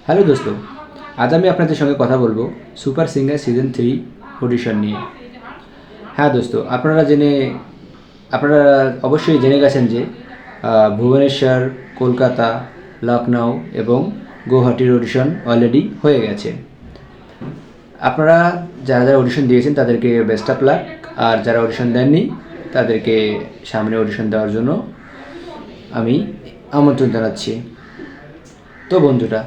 Hello দোস্ত, আজ আমি আপনাদের সঙ্গে কথা বলবো সুপার সিঙ্গার সিজন 3 অডিশন নিয়ে। হ্যাঁ দোস্ত, আপনারা অবশ্যই জেনে গেছেন যে ভুবনেশ্বর, কলকাতা, লখনউ এবং গুয়াহাটির অডিশন অলরেডি হয়ে গেছে। আপনারা যারা যারা অডিশন দিয়েছেন তাদেরকে বেস্ট অফ লাক, আর যারা অডিশন দেননি তাদেরকে সামনে অডিশন দেওয়ার জন্য আমি আমন্ত্রণ জানাচ্ছি। তো বন্ধুরা,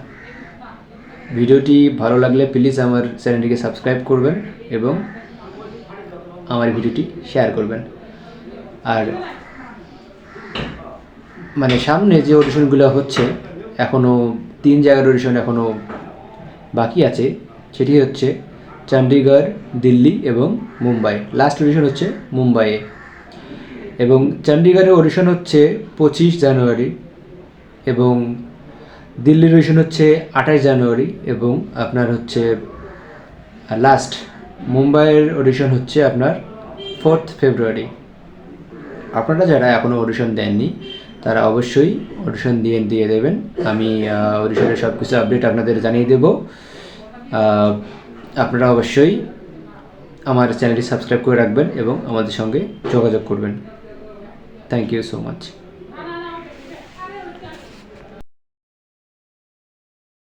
ভিডিওটি ভালো লাগলে প্লিজ আমার চ্যানেলটিকে সাবস্ক্রাইব করবেন এবং আমার ভিডিওটি শেয়ার করবেন। আর সামনে যে অডিশনগুলো হচ্ছে, এখনও 3 জায়গার অডিশন এখনও বাকি আছে। সেটি হচ্ছে চণ্ডীগড়, দিল্লি এবং মুম্বাই। লাস্ট অডিশন হচ্ছে মুম্বাইয়ে, এবং চণ্ডীগড়ের অডিশন হচ্ছে 25 জানুয়ারি এবং দিল্লির অডিশন হচ্ছে 28 জানুয়ারি এবং আপনার হচ্ছে লাস্ট মুম্বাইয়ের অডিশন হচ্ছে আপনার 4th ফেব্রুয়ারি। আপনারা যারা এখনও অডিশন দেননি তারা অবশ্যই অডিশন দিয়ে দেবেন। আমি অডিশনের সব কিছু আপডেট আপনাদের জানিয়ে দেব। আপনারা অবশ্যই আমার চ্যানেলটি সাবস্ক্রাইব করে রাখবেন এবং আমাদের সঙ্গে যোগাযোগ করবেন। Thank you so much.